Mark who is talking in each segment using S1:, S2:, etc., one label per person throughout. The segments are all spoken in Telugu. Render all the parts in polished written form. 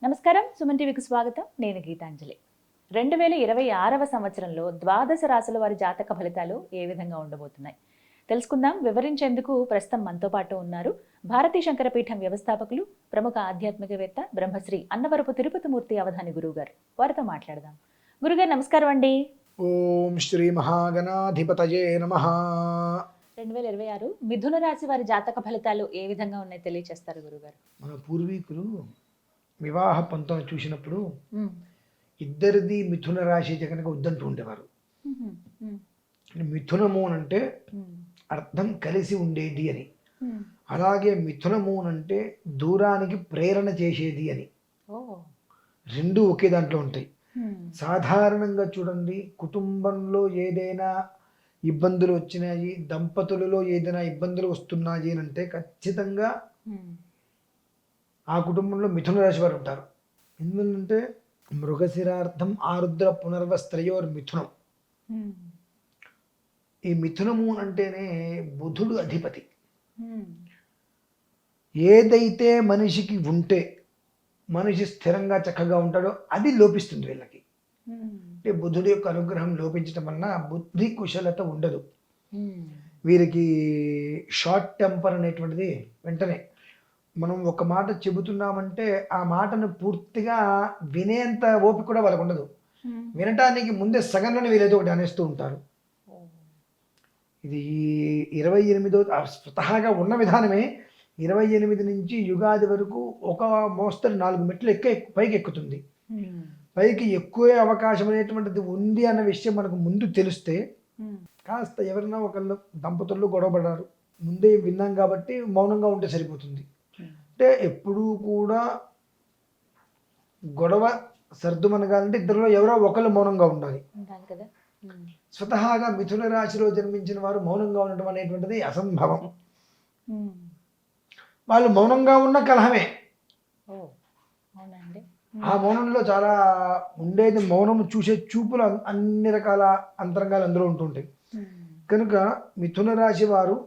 S1: నమస్కారం, సుమన్ టీవీకి స్వాగతం. నేను గీతాంజలి. 2026వ సంవత్సరంలో ద్వాదశ రాశుల వారి జాతక ఫలితాలు ఏ విధంగా ఉండబోతున్నాయి తెలుసుకుందాం. వివరించేందుకు ప్రస్తుతం మనతో పాటు ఉన్నారు భారతీ శంకరపీఠం వ్యవస్థాపకులు, ప్రముఖ ఆధ్యాత్మికవేత్త బ్రహ్మశ్రీ అన్నవరపు తిరుపతిమూర్తి అవధాని గురువుగారు. వారితో మాట్లాడదాం. గురుగారు నమస్కారం అండి.
S2: ఓం శ్రీ మహాగణాధిపతయే నమః.
S1: 2026 మిథున రాశి వారి జాతక ఫలితాలు ఏ విధంగా ఉన్నాయి తెలియచేస్తారు గురుగారు?
S2: మన పూర్వీకులు వివాహ పంతం చూసినప్పుడు ఇద్దరిది మిథున రాశి కనుక వద్దంటూ ఉండేవారు. మిథునము అంటే అర్థం కలిసి ఉండేది అని, అలాగే మిథునము అంటే దూరానికి ప్రేరణ చేసేది అని. రెండు ఒకే దాంట్లో ఉంటాయి. సాధారణంగా చూడండి, కుటుంబంలో ఏదైనా ఇబ్బందులు వచ్చినాయి, దంపతులలో ఏదైనా ఇబ్బందులు వస్తున్నాయి అని అంటే ఖచ్చితంగా ఆ కుటుంబంలో మిథున రాశి వారు ఉంటారు. ఎందుకంటే మృగశిరార్థం ఆరుద్ర పునర్వస్త్రయోర్ మిథునం. ఈ మిథునము అంటేనే బుధుడు అధిపతి. ఏదైతే మనిషికి ఉంటే మనిషి స్థిరంగా చక్కగా ఉంటాడో అది లోపిస్తుంది వీళ్ళకి. అంటే బుధుడి యొక్క అనుగ్రహం లోపించడం వలన బుద్ధి కుశలత ఉండదు వీరికి. షార్ట్ టెంపర్ అనేటువంటిది వెంటనే మనం ఒక మాట చెబుతున్నామంటే ఆ మాటను పూర్తిగా వినేంత ఓపిక కూడా వాళ్ళకు ఉండదు. వినటానికి ముందే సగంలోనే వీళ్ళేదో ఒకటి అనేస్తూ ఉంటారు. ఇది 28వ స్వతహాగా ఉన్న విధానమే 28 నుంచి యుగాది వరకు ఒక మోస్తరు 4 మెట్లు పైకి ఎక్కుతుంది. పైకి ఎక్కువే అవకాశం అనేటువంటిది ఉంది అన్న విషయం మనకు ముందు తెలిస్తే, కాస్త ఎవరైనా ఒకళ్ళు దంపతులు గొడవపడారు ముందే విన్నాం కాబట్టి మౌనంగా ఉంటే సరిపోతుంది. అంటే ఎప్పుడూ కూడా గొడవ సర్దుమనగాలంటే ఇద్దరిలో ఎవరో ఒకళ్ళు మౌనంగా ఉండాలి
S1: కదా.
S2: స్వతహాగా మిథున రాశిలో జన్మించిన వారు మౌనంగా ఉండటం అనేటువంటిది అసంభవం. వాళ్ళు మౌనంగా ఉన్న కలహమే. ఆ మౌనంలో చాలా ఉండేది, మౌనం చూసే చూపులు అన్ని రకాల అంతరంగాలు అందులో ఉంటుంటాయి. కనుక మిథున రాశి వారు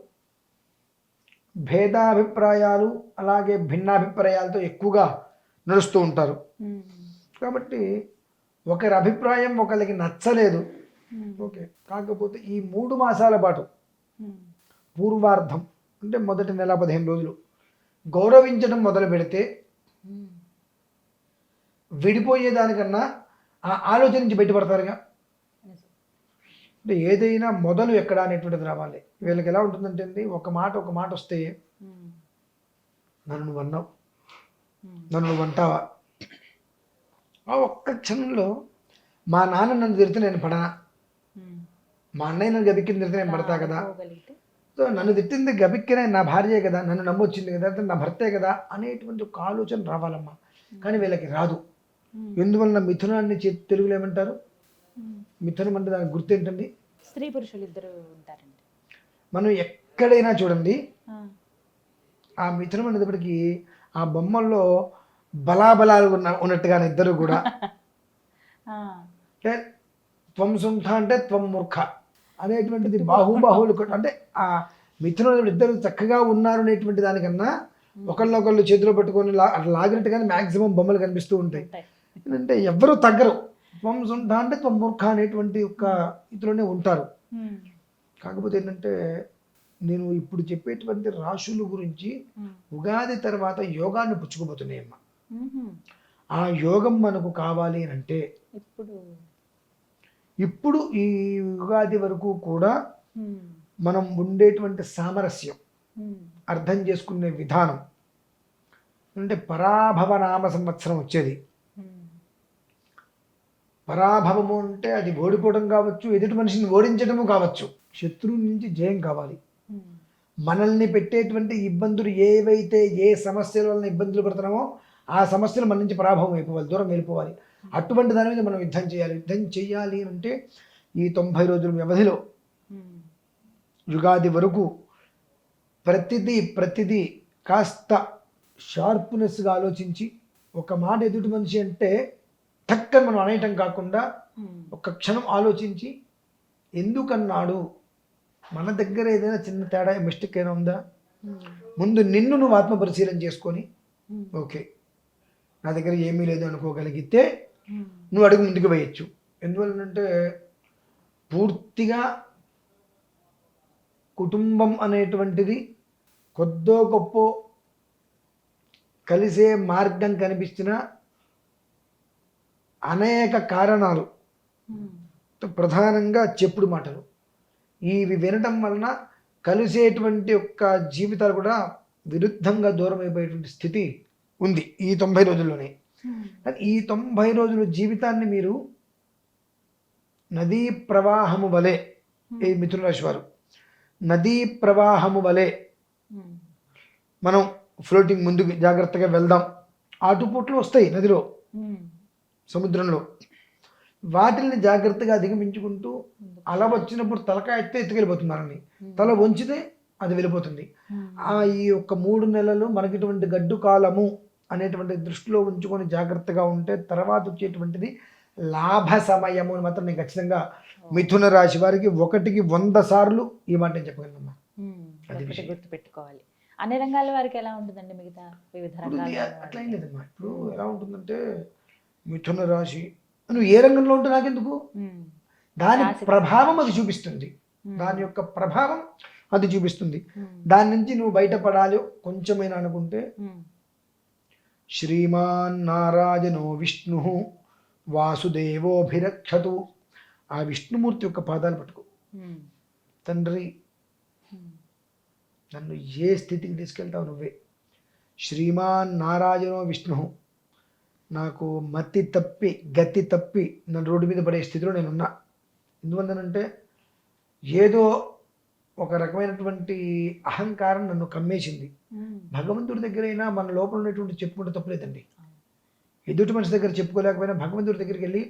S2: భేదాభిప్రాయాలు అలాగే భిన్నాభిప్రాయాలతో ఎక్కువగా నడుస్తూ ఉంటారు. కాబట్టి ఒకరి అభిప్రాయం ఒకరికి నచ్చలేదు, ఓకే. కాకపోతే ఈ 3 మాసాల పాటు పూర్వార్ధం అంటే మొదటి నెల 15 రోజులు గౌరవించడం మొదలు పెడితే విడిపోయేదానికన్నా ఆ ఆలోచన నుంచి బయటపడతారుగా. అంటే ఏదైనా మొదలు ఎక్కడ అనేటువంటిది రావాలి. వీళ్ళకి ఎలా ఉంటుందంటే ఒక మాట వస్తే, నన్ను నువ్వు అన్నావు, నన్ను నువ్వు అంటావా, ఆ ఒక్క క్షణంలో మా నాన్న నన్ను తిరిగితే నేను పడనా, మా అన్నయ్య నన్ను గబిక్కిన తిరిగితే నేను పడతా కదా, సో నన్ను తిట్టింది గబిక్కిన నా భార్యే కదా, నన్ను నమ్మొచ్చింది కదా, నా భర్తే కదా అనేటువంటి ఒక ఆలోచన రావాలమ్మా. కానీ వీళ్ళకి రాదు. ఎందువలన మిథునాన్ని తెలుగులో ఏమంటారు? మిథునం అంటే దానికి గుర్తు ఏంటండి?
S1: స్త్రీ పురుషులు ఇద్దరు ఉంటారండి.
S2: మనం ఎక్కడైనా చూడండి, ఆ మిథునం అనేటప్పటికీ ఆ బొమ్మల్లో బలాబలాలు ఉన్నట్టుగా ఇద్దరు కూడా త్వం సుంఠ అంటే త్వం మూర్ఖ అనేటువంటిది బాహువులు అంటే ఆ మిథునం ఇద్దరు చక్కగా ఉన్నారు అనేటువంటి దానికన్నా ఒకళ్ళొకళ్ళు చేతిలో పట్టుకొని లాగినట్టుగానే మ్యాక్సిమం బొమ్మలు కనిపిస్తూ ఉంటాయి. ఏంటంటే ఎవరు తగ్గరు. త్వం సుంఠ అంటే త్వం మూర్ఖ అనేటువంటి ఒక ఇదిలోనే ఉంటారు. కాకపోతే ఏంటంటే నేను ఇప్పుడు చెప్పేటువంటి రాశుల గురించి ఉగాది తర్వాత యోగాన్ని పుచ్చుకోబోతున్నాయమ్మ. ఆ యోగం మనకు కావాలి అంటే ఇప్పుడు ఈ ఉగాది వరకు కూడా మనం ఉండేటువంటి సామరస్యం అర్థం చేసుకునే విధానం అంటే పరాభవ నామ సంవత్సరం వచ్చేది. పరాభవము అంటే అది ఓడిపోవడం కావచ్చు, ఎదుటి మనిషిని ఓడించడము కావచ్చు. శత్రువు నుంచి జయం కావాలి. మనల్ని పెట్టేటువంటి ఇబ్బందులు ఏవైతే ఏ సమస్యల వలన ఇబ్బందులు పడుతున్నామో ఆ సమస్యలు మన నుంచి పరాభవం అయిపోవాలి, దూరం వెళ్ళిపోవాలి. అటువంటి దాని మీద మనం యుద్ధం చేయాలి. యుద్ధం చేయాలి అంటే ఈ 90 రోజుల వ్యవధిలో యుగాది వరకు ప్రతిదీ కాస్త షార్ప్నెస్గా ఆలోచించి, ఒక మాట ఎదుటి మనిషి అంటే టక్కని మనం అనేయటం కాకుండా ఒక క్షణం ఆలోచించి ఎందుకన్నాడు, మన దగ్గర ఏదైనా చిన్న తేడా మిస్టేక్ అయినా ఉందా, ముందు నిన్ను నువ్వు ఆత్మ పరిశీలన చేసుకొని ఓకే నా దగ్గర ఏమీ లేదు అనుకోగలిగితే నువ్వు అడుగు ముందుకు వేయచ్చు. ఎందువల్లంటే పూర్తిగా కుటుంబం అనేటువంటిది కొద్దో గొప్ప కలిసే మార్గం కనిపించిన అనేక కారణాలు, ప్రధానంగా చెప్పుడు మాటలు, ఇవి వినటం వలన కలిసేటువంటి యొక్క జీవితాలు కూడా విరుద్ధంగా దూరం అయిపోయేటువంటి స్థితి ఉంది ఈ 90 రోజుల్లోనే. కానీ ఈ 90 రోజుల జీవితాన్ని మీరు నదీ ప్రవాహము వలె, ఈ మిథున రాశి వారు నదీ ప్రవాహము వలె మనం ఫ్లోటింగ్ ముందుకు జాగ్రత్తగా వెళ్దాం. ఆటుపోట్లు వస్తాయి నదిలో, సముద్రంలో, వాటిల్ని జాగ్రత్తగా అధిగమించుకుంటూ అలా వచ్చినప్పుడు తలకాయ ఎత్తే ఎత్తుకెళ్ళిపోతున్నారని, తల వంచితే అది వెళ్ళిపోతుంది. ఈ యొక్క 3 నెలలు మనకి ఇటువంటి గడ్డు కాలము అనేటువంటి దృష్టిలో ఉంచుకొని జాగ్రత్తగా ఉంటే తర్వాత వచ్చేటువంటిది లాభ సమయము అని మాత్రం నేను ఖచ్చితంగా మిథున రాశి వారికి 1కి 100 సార్లు ఈ మాట నేను చెప్పగలనమ్మా. అది
S1: గుర్తుపెట్టుకోవాలి. అన్ని రంగాల వారికి ఎలా ఉంటుందండి? మిగతా వివిధ రంగాలు
S2: అట్లా ఏం లేదమ్మా. ఇప్పుడు ఎలా ఉంటుందంటే మిథున రాశి నువ్వు ఏ రంగంలో ఉంటే నాకెందుకు, దాని ప్రభావం అది చూపిస్తుంది, దాని యొక్క ప్రభావం అది చూపిస్తుంది. దాని నుంచి నువ్వు బయటపడాలి కొంచెమైనా అనుకుంటే శ్రీమాన్ నారాయణో విష్ణు వాసుదేవోభిరక్షతు, ఆ విష్ణుమూర్తి యొక్క పాదాలు పట్టుకో. తండ్రి నన్ను ఏ స్థితికి తీసుకెళ్తావు నువ్వే. శ్రీమాన్ నారాయణో విష్ణు, నాకు మతి తప్పి గతి తప్పి నన్ను రోడ్డు మీద పడే స్థితిలో నేనున్నా. ఎందువల్లనంటే ఏదో ఒక రకమైనటువంటి అహంకారం నన్ను కమ్మేసింది. భగవంతుడి దగ్గరైనా మన లోపల ఉన్నటువంటి చెప్పుకుంటే తప్పులేదండి. ఎదుటి మనిషి దగ్గర చెప్పుకోలేకపోయినా భగవంతుడి దగ్గరికి వెళ్ళి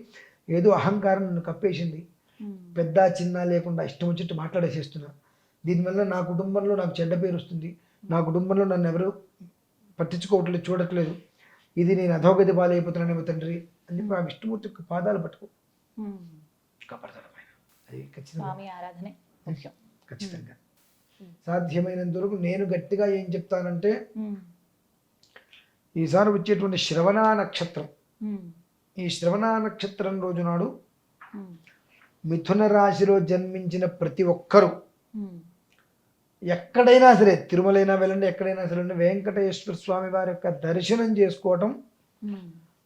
S2: ఏదో అహంకారం నన్ను కప్పేసింది, పెద్ద చిన్న లేకుండా ఇష్టం వచ్చినట్టు మాట్లాడేసేస్తున్నా. దీనివల్ల నా కుటుంబంలో నాకు చెడ్డ పేరు వస్తుంది, నా కుటుంబంలో నన్ను ఎవరు పట్టించుకోవట్లేదు, చూడట్లేదు, ఇది నేను అధోగతి పాలైపోతున్నానేమో తండ్రి అని చెప్పి ఆ విష్ణుమూర్తి యొక్క పాదాలు పట్టుకో, కాపాడతాడు ఆయన. అది ఖచ్చితంగా ఖచ్చితంగా సాధ్యమైనంత వరకు నేను గట్టిగా ఏం చెప్తానంటే, ఈసారి వచ్చేటువంటి శ్రవణ నక్షత్రం, ఈ శ్రవణ నక్షత్రం రోజు నాడు మిథున రాశిలో జన్మించిన ప్రతి ఒక్కరూ ఎక్కడైనా సరే, తిరుమలైనా వెళ్ళండి, ఎక్కడైనా సరే వెంకటేశ్వర స్వామి వారి యొక్క దర్శనం చేసుకోవటం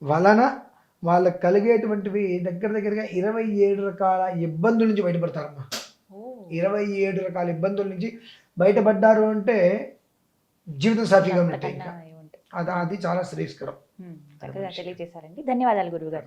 S2: వలన వాళ్ళకి కలిగేటువంటివి దగ్గరగా 27 రకాల ఇబ్బందుల నుంచి బయటపడతారమ్మా. 27 రకాల ఇబ్బందుల నుంచి బయటపడ్డారు అంటే జీవితం సాఫీగా ఉంటుంది. అది చాలా శ్రేయస్కరం.
S1: తెలియజేశారండి. ధన్యవాదాలు గురువు గారు.